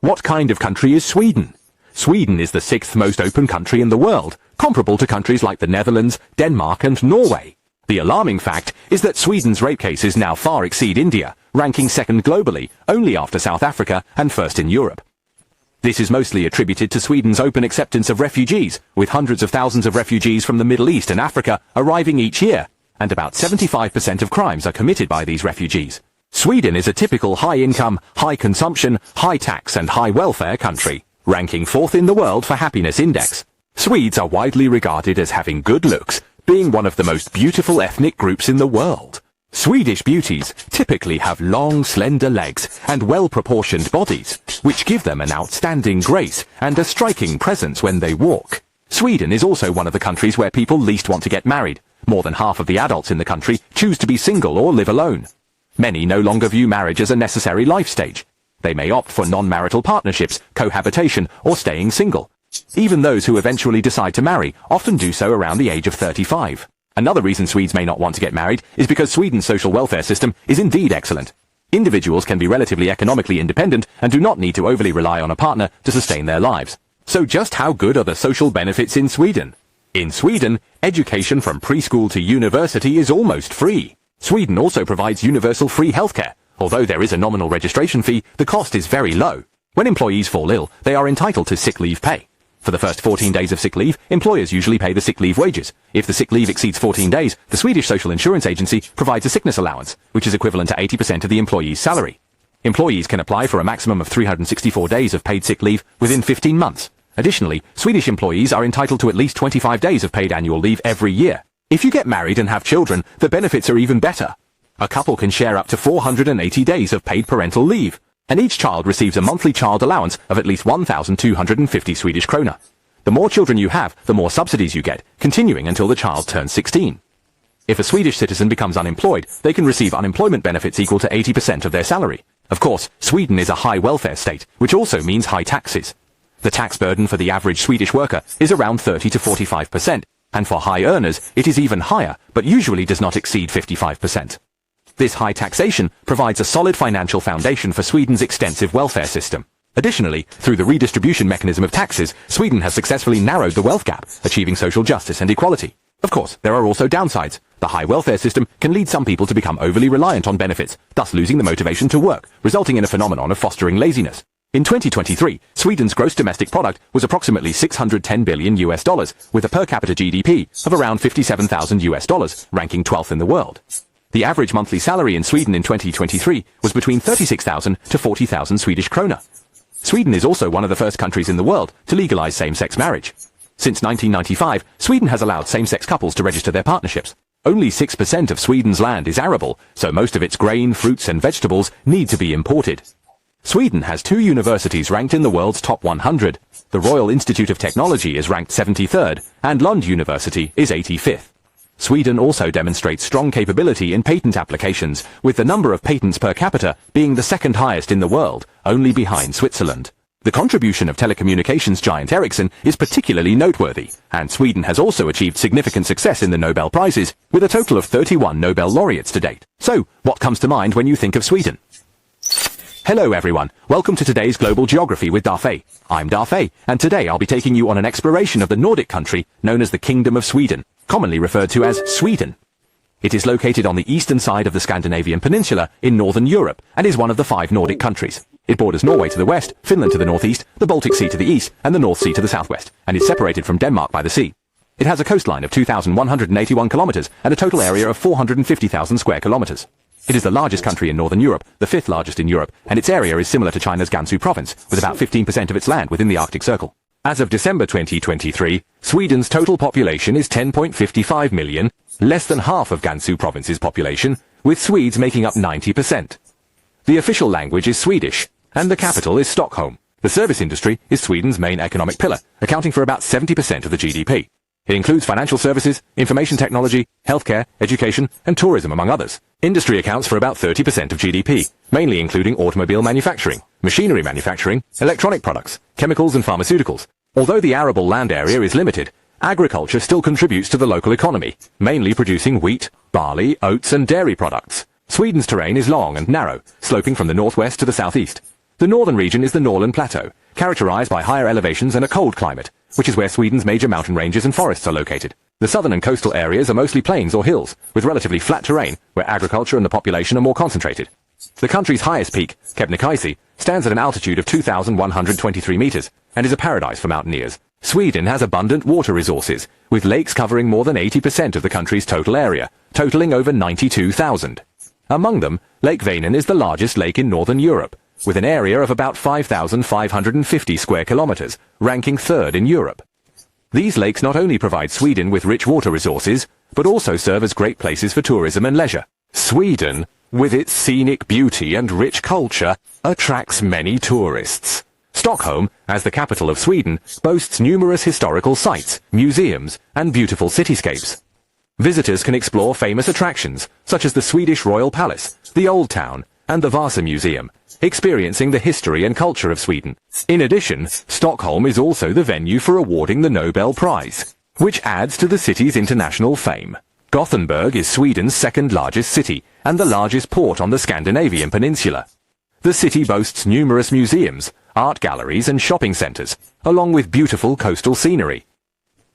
What kind of country is Sweden? Sweden is the sixth most open country in the world, comparable to countries like the Netherlands, Denmark and Norway. The alarming fact is that Sweden's rape cases now far exceed India, ranking second globally, only after South Africa and first in Europe. This is mostly attributed to Sweden's open acceptance of refugees, with hundreds of thousands of refugees from the Middle East and Africa arriving each year, and about 75% of crimes are committed by these refugees. Sweden is a typical high-income, high-consumption, high-tax and high-welfare country, ranking fourth in the world for happiness index. Swedes are widely regarded as having good looks, being one of the most beautiful ethnic groups in the world. Swedish beauties typically have long, slender legs and well-proportioned bodies, which give them an outstanding grace and a striking presence when they walk. Sweden is also one of the countries where people least want to get married. More than half of the adults in the country choose to be single or live alone. Many no longer view marriage as a necessary life stage. They may opt for non-marital partnerships, cohabitation, or staying single. Even those who eventually decide to marry often do so around the age of 35. Another reason Swedes may not want to get married is because Sweden's social welfare system is indeed excellent. Individuals can be relatively economically independent and do not need to overly rely on a partner to sustain their lives. So just how good are the social benefits in Sweden? In Sweden, education from preschool to university is almost free. Sweden also provides universal free healthcare. Although there is a nominal registration fee, the cost is very low. When employees fall ill, they are entitled to sick leave pay. For the first 14 days of sick leave, employers usually pay the sick leave wages. If the sick leave exceeds 14 days, the Swedish Social Insurance Agency provides a sickness allowance, which is equivalent to 80% of the employee's salary. Employees can apply for a maximum of 364 days of paid sick leave within 15 months. Additionally, Swedish employees are entitled to at least 25 days of paid annual leave every year. If you get married and have children, the benefits are even better. A couple can share up to 480 days of paid parental leave, and each child receives a monthly child allowance of at least 1,250 Swedish krona. The more children you have, the more subsidies you get, continuing until the child turns 16. If a Swedish citizen becomes unemployed, they can receive unemployment benefits equal to 80% of their salary. Of course, Sweden is a high welfare state, which also means high taxes. The tax burden for the average Swedish worker is around 30 to 45%, and for high earners, it is even higher, but usually does not exceed 55%. This high taxation provides a solid financial foundation for Sweden's extensive welfare system. Additionally, through the redistribution mechanism of taxes, Sweden has successfully narrowed the wealth gap, achieving social justice and equality. Of course, there are also downsides. The high welfare system can lead some people to become overly reliant on benefits, thus losing the motivation to work, resulting in a phenomenon of fostering laziness. In 2023, Sweden's gross domestic product was approximately $610 billion, with a per capita GDP of around $57,000, ranking 12th in the world. The average monthly salary in Sweden in 2023 was between 36,000 to 40,000 Swedish krona. Sweden is also one of the first countries in the world to legalize same-sex marriage. Since 1995, Sweden has allowed same-sex couples to register their partnerships. Only 6% of Sweden's land is arable, so most of its grain, fruits and vegetables need to be imported. Sweden has 2 universities ranked in the world's top 100. The Royal Institute of Technology is ranked 73rd, and Lund University is 85th. Sweden also demonstrates strong capability in patent applications, with the number of patents per capita being the second highest in the world, only behind Switzerland. The contribution of telecommunications giant Ericsson is particularly noteworthy, and Sweden has also achieved significant success in the Nobel Prizes, with a total of 31 Nobel laureates to date. So, what comes to mind when you think of Sweden? Hello everyone, welcome to today's Global Geography with Darfay. I'm Darfay, and today I'll be taking you on an exploration of the Nordic country known as the Kingdom of Sweden, commonly referred to as Sweden. It is located on the eastern side of the Scandinavian peninsula in northern Europe and is one of the 5 Nordic countries. It borders Norway to the west, Finland to the northeast, the Baltic Sea to the east, and the North Sea to the southwest, and is separated from Denmark by the sea. It has a coastline of 2,181 kilometers and a total area of 450,000 square kilometers. It is the largest country in northern Europe, the 5th largest in Europe, and its area is similar to China's Gansu province, with about 15% of its land within the Arctic Circle. As of December 2023, Sweden's total population is 10.55 million, less than half of Gansu province's population, with Swedes making up 90%. The official language is Swedish, and the capital is Stockholm. The service industry is Sweden's main economic pillar, accounting for about 70% of the GDP. It includes financial services, information technology, healthcare, education, and tourism, among others. Industry accounts for about 30% of GDP, mainly including automobile manufacturing, machinery manufacturing, electronic products, chemicals and pharmaceuticals. Although the arable land area is limited, agriculture still contributes to the local economy, mainly producing wheat, barley, oats and dairy products. Sweden's terrain is long and narrow, sloping from the northwest to the southeast. The northern region is the Norrland Plateau, characterized by higher elevations and a cold climate, which is where Sweden's major mountain ranges and forests are located. The southern and coastal areas are mostly plains or hills, with relatively flat terrain, where agriculture and the population are more concentrated. The country's highest peak, Kebnekaise, stands at an altitude of 2,123 meters, and is a paradise for mountaineers. Sweden has abundant water resources, with lakes covering more than 80% of the country's total area, totaling over 92,000. Among them, Lake Vänern is the largest lake in northern Europe, with an area of about 5,550 square kilometers, ranking third in Europe. These lakes not only provide Sweden with rich water resources, but also serve as great places for tourism and leisure. Sweden, with its scenic beauty and rich culture, attracts many tourists. Stockholm, as the capital of Sweden, boasts numerous historical sites, museums, and beautiful cityscapes. Visitors can explore famous attractions, such as the Swedish Royal Palace, the Old Town, and the Vasa Museum, experiencing the history and culture of Sweden. In addition, Stockholm is also the venue for awarding the Nobel Prize, which adds to the city's international fame. Gothenburg is Sweden's second largest city, and the largest port on the Scandinavian peninsula. The city boasts numerous museums, art galleries and shopping centers, along with beautiful coastal scenery.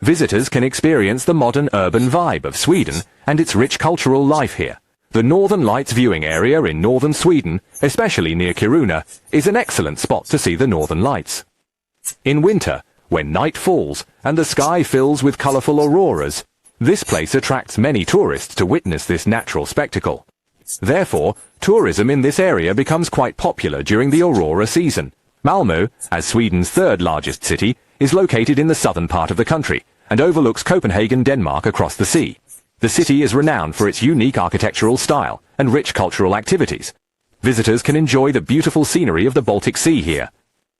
Visitors can experience the modern urban vibe of Sweden and its rich cultural life here. The Northern Lights viewing area in northern Sweden, especially near Kiruna, is an excellent spot to see the Northern Lights. In winter, when night falls and the sky fills with colorful auroras, this place attracts many tourists to witness this natural spectacle. Therefore, tourism in this area becomes quite popular during the aurora season. Malmö, as Sweden's third largest city, is located in the southern part of the country and overlooks Copenhagen, Denmark across the sea. The city is renowned for its unique architectural style and rich cultural activities. Visitors can enjoy the beautiful scenery of the Baltic Sea here.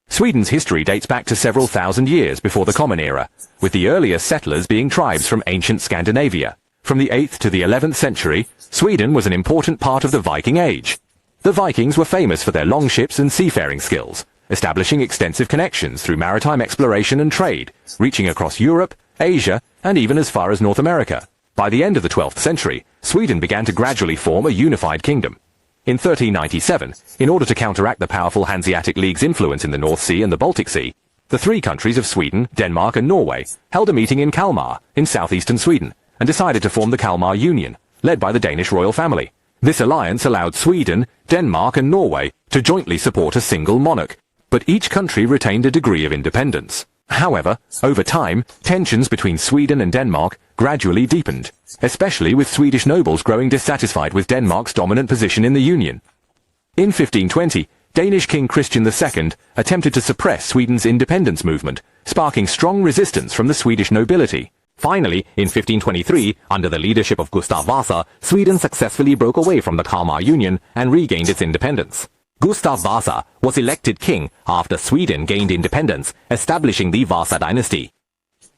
Sweden's history dates back to several thousand years before the Common Era, with the earliest settlers being tribes from ancient Scandinavia. From the 8th to the 11th century, Sweden was an important part of the Viking Age. The Vikings were famous for their longships and seafaring skills, establishing extensive connections through maritime exploration and trade, reaching across Europe, Asia, and even as far as North America. By the end of the 12th century, Sweden began to gradually form a unified kingdom. In 1397, in order to counteract the powerful Hanseatic League's influence in the North Sea and the Baltic Sea, the three countries of Sweden, Denmark and Norway held a meeting in Kalmar, in southeastern Sweden, and decided to form the Kalmar Union, led by the Danish royal family. This alliance allowed Sweden, Denmark and Norway to jointly support a single monarch, but each country retained a degree of independence. However, over time, tensions between Sweden and Denmark gradually deepened, especially with Swedish nobles growing dissatisfied with Denmark's dominant position in the Union. In 1520, Danish King Christian II attempted to suppress Sweden's independence movement, sparking strong resistance from the Swedish nobility. Finally, in 1523, under the leadership of Gustav Vasa, Sweden successfully broke away from the Kalmar Union and regained its independence. Gustav Vasa was elected king after Sweden gained independence, establishing the Vasa dynasty.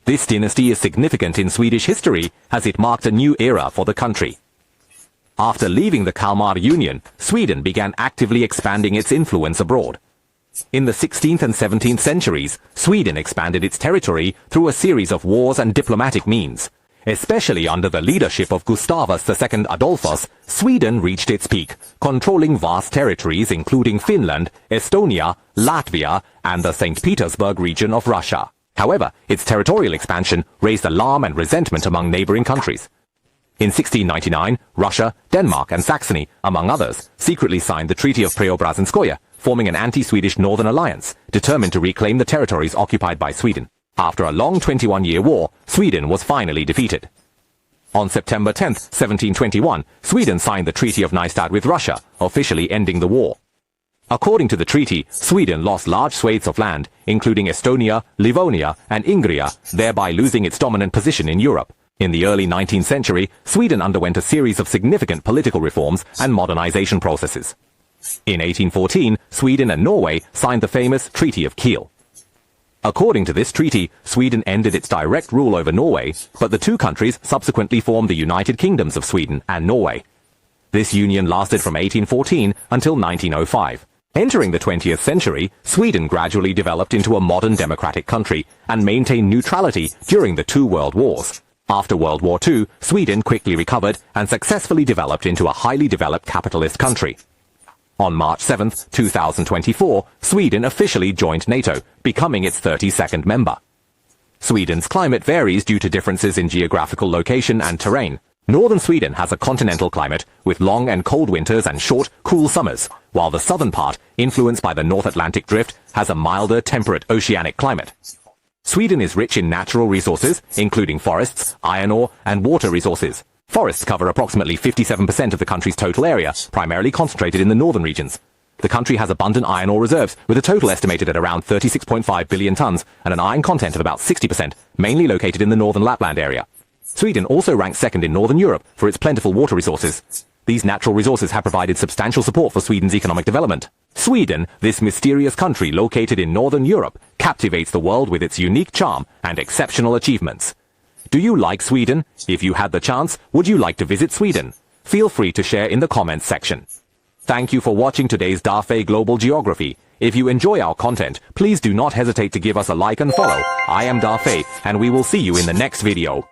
This dynasty is significant in Swedish history as it marked a new era for the country. After leaving the Kalmar Union, Sweden began actively expanding its influence abroad. In the 16th and 17th centuries, Sweden expanded its territory through a series of wars and diplomatic means. Especially under the leadership of Gustavus II Adolphus, Sweden reached its peak, controlling vast territories including Finland, Estonia, Latvia, and the St. Petersburg region of Russia. However, its territorial expansion raised alarm and resentment among neighboring countries. In 1699, Russia, Denmark, and Saxony, among others, secretly signed the Treaty of Preobrazhenskoye, forming an anti-Swedish northern alliance, determined to reclaim the territories occupied by Sweden. After a long 21-year war, Sweden was finally defeated. On September 10, 1721, Sweden signed the Treaty of Nystad with Russia, officially ending the war. According to the treaty, Sweden lost large swathes of land, including Estonia, Livonia, and Ingria, thereby losing its dominant position in Europe. In the early 19th century, Sweden underwent a series of significant political reforms and modernization processes. In 1814, Sweden and Norway signed the famous Treaty of Kiel. According to this treaty, Sweden ended its direct rule over Norway, but the two countries subsequently formed the United Kingdoms of Sweden and Norway. This union lasted from 1814 until 1905. Entering the 20th century, Sweden gradually developed into a modern democratic country and maintained neutrality during the two world wars. After World War II, Sweden quickly recovered and successfully developed into a highly developed capitalist country. On March 7, 2024, Sweden officially joined NATO, becoming its 32nd member. Sweden's climate varies due to differences in geographical location and terrain. Northern Sweden has a continental climate, with long and cold winters and short, cool summers, while the southern part, influenced by the North Atlantic Drift, has a milder, temperate oceanic climate. Sweden is rich in natural resources, including forests, iron ore, and water resources. Forests cover approximately 57% of the country's total area, primarily concentrated in the northern regions. The country has abundant iron ore reserves, with a total estimated at around 36.5 billion tons, and an iron content of about 60%, mainly located in the northern Lapland area. Sweden also ranks second in northern Europe for its plentiful water resources. These natural resources have provided substantial support for Sweden's economic development. Sweden, this mysterious country located in northern Europe, captivates the world with its unique charm and exceptional achievements. Do you like Sweden? If you had the chance, would you like to visit Sweden? Feel free to share in the comments section. Thank you for watching today's Darfay Global Geography. If you enjoy our content, please do not hesitate to give us a like and follow. I am Darfay, and we will see you in the next video.